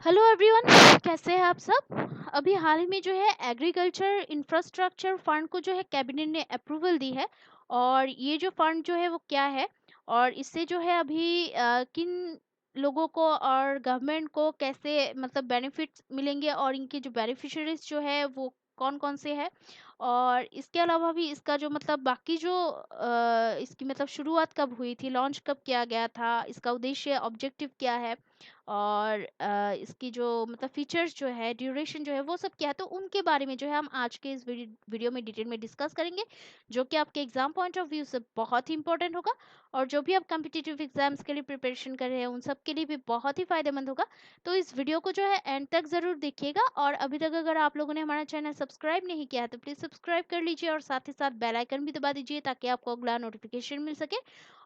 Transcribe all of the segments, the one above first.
Hello everyone, कैसे हैं आप सब। अभी हाल ही में जो है एग्रीकल्चर इंफ्रास्ट्रक्चर फंड को जो है कैबिनेट ने अप्रूवल दी है। और ये जो फंड जो है वो क्या है और इससे जो है अभी किन लोगों को और गवर्नमेंट को कैसे मतलब बेनिफिट्स मिलेंगे और इनके जो बेनिफिशियरीज जो है वो कौन कौन से हैं। और इसके अलावा भी इसका जो मतलब बाकी जो इसकी मतलब शुरुआत कब हुई थी, लॉन्च कब किया गया था, इसका उद्देश्य ऑब्जेक्टिव क्या है और इसकी जो मतलब फीचर्स जो है, ड्यूरेशन जो है, वो सब क्या है, तो उनके बारे में जो है हम आज के इस वीडियो में डिटेल में डिस्कस करेंगे, जो कि आपके एग्जाम पॉइंट ऑफ व्यू से बहुत ही इंपॉर्टेंट होगा। और जो भी आप कम्पिटिटिव एग्जाम्स के लिए प्रिपरेशन कर रहे हैं उन सब के लिए भी बहुत ही फायदेमंद होगा। तो इस वीडियो को जो है एंड तक जरूर देखिएगा। और अभी तक अगर आप लोगों ने हमारा चैनल सब्सक्राइब नहीं किया है तो प्लीज सब्सक्राइब कर लीजिए और साथ ही साथ बेल आइकन भी दबा दीजिए ताकि आपको अगला नोटिफिकेशन मिल सके।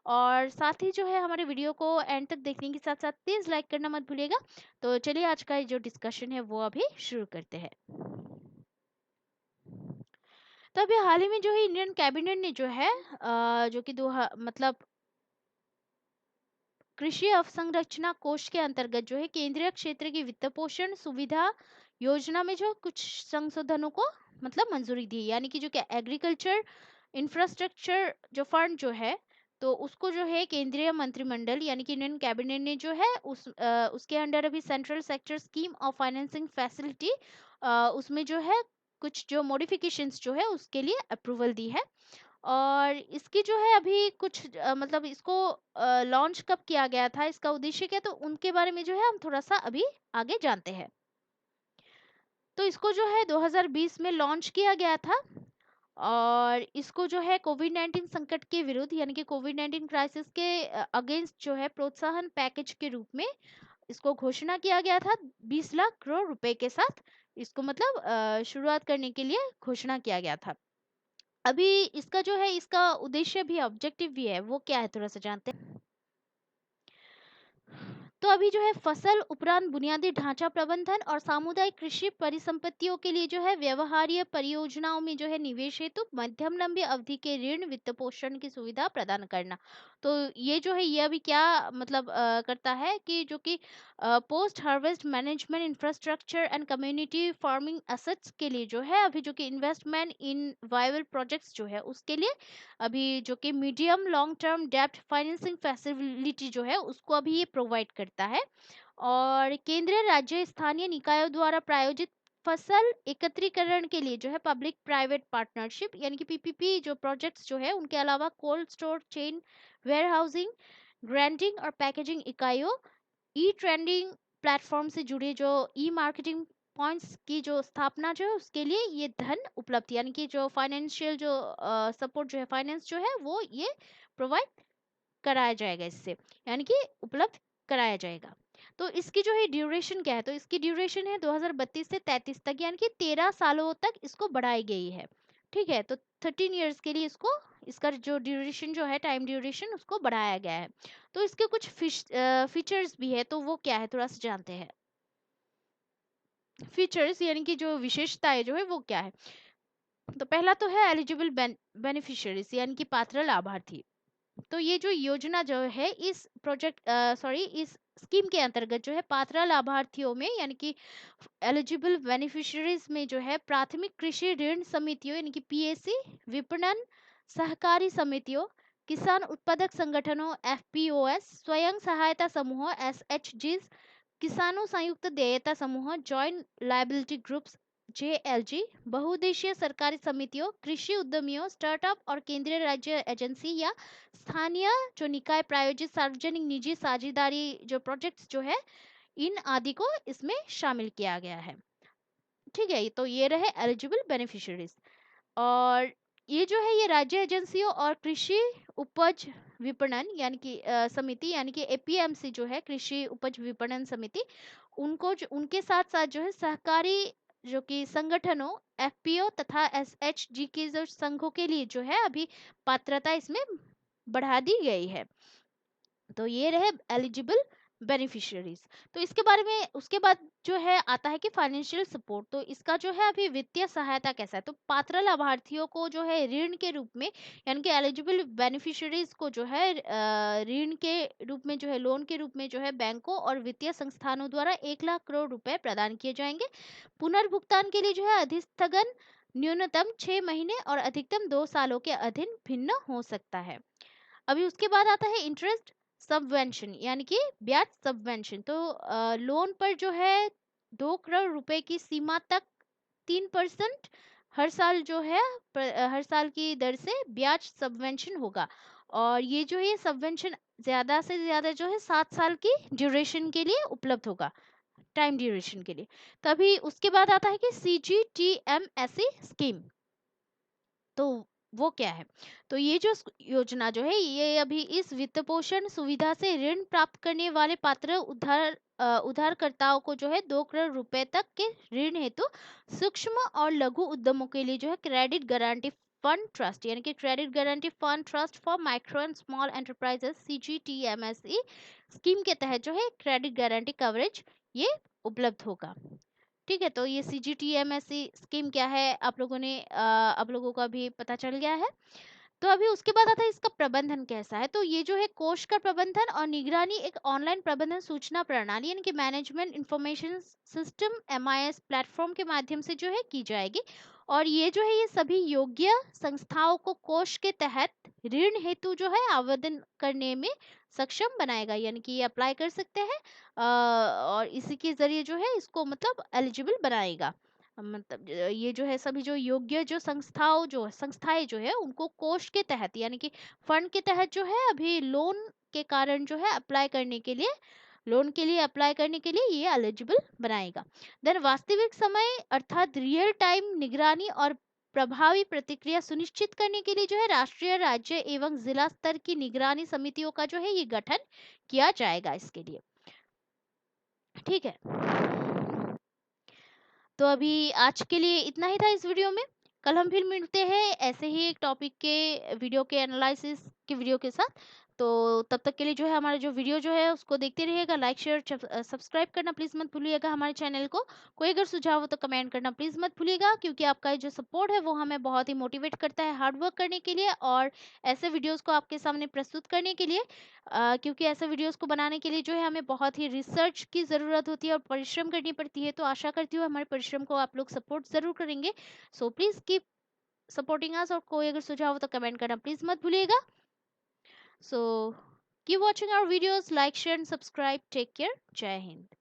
और साथ ही जो है हमारे वीडियो को एंड तक देखने के साथ साथ प्लीज लाइक करना मत भूलिएगा। तो चलिए आज का ये जो डिस्कशन है वो अभी शुरू करते हैं। तो अभी हाल ही में जो है इंडियन कैबिनेट ने जो है जो कि मतलब कृषि अवसंरचना कोष के अंतर्गत जो है केंद्रीय क्षेत्र की वित्त पोषण सुविधा योजना में जो कुछ संशोधनों को मतलब मंजूरी दी, यानी कि जो क्या एग्रीकल्चर इंफ्रास्ट्रक्चर जो फंड जो है तो उसको जो है केंद्रीय मंत्रिमंडल यानी कि इंडियन कैबिनेट ने जो है उसके अंडर अभी central sector scheme of financing facility उसमें जो है कुछ जो मॉडिफिकेशंस जो है उसके लिए अप्रूवल दी है। और इसकी जो है अभी कुछ मतलब इसको लॉन्च कब किया गया था, इसका उद्देश्य क्या, तो उनके बारे में जो है हम थोड़ा सा अभी आगे जानते हैं। तो इसको जो है 2020 में लॉन्च किया गया था। और इसको जो है कोविड 19 संकट के विरुद्ध यानी कि कोविड 19 क्राइसिस के अगेंस्ट जो है प्रोत्साहन पैकेज के रूप में इसको घोषणा किया गया था 20 लाख करोड़ रुपए के साथ। इसको मतलब शुरुआत करने के लिए घोषणा किया गया था। अभी इसका जो है इसका उद्देश्य भी ऑब्जेक्टिव भी है, वो क्या है थोड़ा सा जानते हैं। तो अभी जो है फसल उपरांत बुनियादी ढांचा प्रबंधन और सामुदायिक कृषि परिसंपत्तियों के लिए जो है व्यवहार्य परियोजनाओं में जो है निवेश हेतु मध्यम लंबी अवधि के ऋण वित्त पोषण की सुविधा प्रदान करना। तो ये जो है ये अभी क्या मतलब करता है कि जो कि post harvest management infrastructure and community farming assets के लिए जो है अभी जो कि इन्वेस्टमेंट इन वायबल प्रोजेक्ट्स जो है उसके लिए अभी जो कि मीडियम लॉन्ग टर्म डेब्ट फाइनेंसिंग फैसिलिटी जो है उसको अभी ये प्रोवाइड करता है। और केंद्रीय राज्य स्थानीय निकायों द्वारा प्रायोजित फसल एकत्रीकरण के लिए जो है पब्लिक प्राइवेट पार्टनरशिप यानी कि पीपीपी जो प्रोजेक्ट्स जो है उनके अलावा cold store chain warehousing granting और पैकेजिंग इकाइयों ई ट्रेंडिंग प्लेटफॉर्म से जुड़े जो ई मार्केटिंग पॉइंट्स की जो स्थापना जो है उसके लिए ये धन उपलब्ध यानी कि जो फाइनेंशियल जो सपोर्ट जो है फाइनेंस जो है वो ये प्रोवाइड कराया जाएगा इससे, यानी कि उपलब्ध कराया जाएगा। तो इसकी जो है ड्यूरेशन क्या है, तो इसकी ड्यूरेशन है 2032 से 33 तक यानी कि 13 सालों तक इसको बढ़ाई गई है। ठीक है, तो 13 इयर्स के लिए इसको इसका जो ड्यूरेशन जो है टाइम ड्यूरेशन उसको बढ़ाया गया है। तो इसके कुछ फीचर्स भी है, तो वो क्या है थोड़ा सा जानते हैं। फीचर्स यानी कि जो विशेषताएं जो है वो क्या है। तो पहला तो है एलिजिबल बेनिफिशियरीज यानी कि पात्र लाभार्थी। तो ये जो योजना जो है इस प्रोजेक्ट सॉरी इस स्कीम के अंतर्गत जो है पात्र लाभार्थियों में यानी कि एलिजिबल बेनिफिशियरीज में जो है प्राथमिक कृषि ऋण समितियों यानी कि पीएसी, विपणन सहकारी समितियों, किसान उत्पादक संगठनों एफपीओएस, स्वयं सहायता समूहों एसएचजीज, किसानों संयुक्त देयता समूह जॉइंट लायबिलिटी ग्रुप्स जेएलजी, बहुउद्देशीय सरकारी समितियों, कृषि उद्यमियों, स्टार्टअप और केंद्रीय राज्य एजेंसी या स्थानीय जो निकाय प्रायोजित सार्वजनिक निजी साझेदारी जो प्रोजेक्ट्स जो है इन आदि को इसमें शामिल किया गया है। ठीक है, तो ये रहे एलिजिबल बेनिफिशियरीज। और ये जो है ये राज्य एजेंसियों और कृषि उपज विपणन यानी कि समिति यानी कि एपीएमसी जो है कृषि उपज विपणन समिति उनको उनके साथ साथ जो है सहकारी जो कि संगठनों एफपीओ तथा एसएचजी के जो संघों के लिए जो है अभी पात्रता इसमें बढ़ा दी गई है। तो ये रहे एलिजिबल बेनिफिशियरीज। तो इसके बारे में उसके बाद जो है आता है कि फाइनेंशियल सपोर्ट। तो इसका जो है अभी वित्तीय सहायता कैसा है, तो पात्र लाभार्थियों को जो है ऋण के रूप में, यानी कि एलिजिबल बेनिफिशियरीज को जो है ऋण के रूप में जो है, लोन के रूप में जो है बैंकों और वित्तीय संस्थानों द्वारा 1 लाख करोड़ रुपए प्रदान किए जाएंगे। पुनर्भुगतान के लिए जो है अधिस्थगन न्यूनतम 6 महीने और अधिकतम 2 सालों के अधीन भिन्न हो सकता है। अभी उसके बाद आता है इंटरेस्ट सबवेंशन, यानी कि ब्याज सबवेंशन। तो लोन पर जो है 2 करोड़ रुपए की सीमा तक 3% हर साल जो है हर साल की दर से ब्याज सबवेंशन होगा। और ये जो है ये सबवेंशन ज्यादा से ज्यादा जो है 7 साल की ड्यूरेशन के लिए उपलब्ध होगा, टाइम ड्यूरेशन के लिए। तभी उसके बाद आता है कि CGTMSE स्कीम। तो वो क्या है, तो ये जो योजना जो है ये अभी इस वित्त पोषण सुविधा से ऋण प्राप्त करने वाले पात्र उधारकर्ताओं को जो है 2 करोड़ रुपए तक के ऋण हेतु सूक्ष्म और लघु उद्यमों के लिए जो है क्रेडिट गारंटी फंड ट्रस्ट, यानी कि credit guarantee fund trust for micro and small enterprises CGTMSE scheme के तहत जो है क्रेडिट गारंटी कवरेज ये उपलब्ध होगा। ठीक है, तो ये CGTMSE स्कीम क्या है, आप लोगों को अभी पता चल गया है। तो अभी उसके बाद आता है इसका प्रबंधन कैसा है। तो ये जो है कोष का प्रबंधन और निगरानी एक ऑनलाइन प्रबंधन सूचना प्रणाली, यानी कि management information system MIS platform के माध्यम से जो है की जाएगी। और ये जो है ये सभी योग्य संस्थाओं को कोष के तहत ऋण हेतु जो है आवेदन करने में सक्षम बनाएगा, यानी कि ये अप्लाई कर सकते हैं और इसी के जरिए जो है इसको मतलब एलिजिबल बनाएगा। मतलब ये जो है सभी जो योग्य जो संस्थाएं जो है उनको कोष के तहत, यानी कि फंड के तहत जो है अभी लोन के कारण जो है अप्लाई करने के लिए, लोन के लिए अप्लाई करने के लिए ये एलिजिबल बनाएगा। देन वास्तविक समय अर्थात रियल टाइम निगरानी और प्रभावी प्रतिक्रिया सुनिश्चित करने के लिए जो है राष्ट्रीय, राज्य एवं जिला स्तर की निगरानी समितियों का जो है ये गठन किया जाएगा इसके लिए। ठीक है, तो अभी आज के लिए इतना ही था इस वीडियो में। कल हम फिर मिलते हैं ऐसे ही एक टॉपिक के वीडियो के एनालिसिस के वीडियो के साथ। तो तब तक के लिए जो है हमारा जो वीडियो जो है उसको देखते रहिएगा, लाइक शेयर सब्सक्राइब करना प्लीज़ मत भूलिएगा हमारे चैनल को। कोई अगर सुझाव हो तो कमेंट करना प्लीज़ मत भूलिएगा, क्योंकि आपका ये जो सपोर्ट है वो हमें बहुत ही मोटिवेट करता है हार्ड वर्क करने के लिए और ऐसे वीडियोज़ को आपके सामने प्रस्तुत करने के लिए। क्योंकि ऐसे वीडियोस को बनाने के लिए जो है हमें बहुत ही रिसर्च की ज़रूरत होती है और परिश्रम करनी पड़ती है। तो आशा करती हूँ हमारे परिश्रम को आप लोग सपोर्ट ज़रूर करेंगे। So please keep supporting us, और कोई अगर सुझाव हो तो कमेंट करना प्लीज़ मत भूलिएगा। So keep watching our videos, like share and subscribe. Take care, जय हिंद।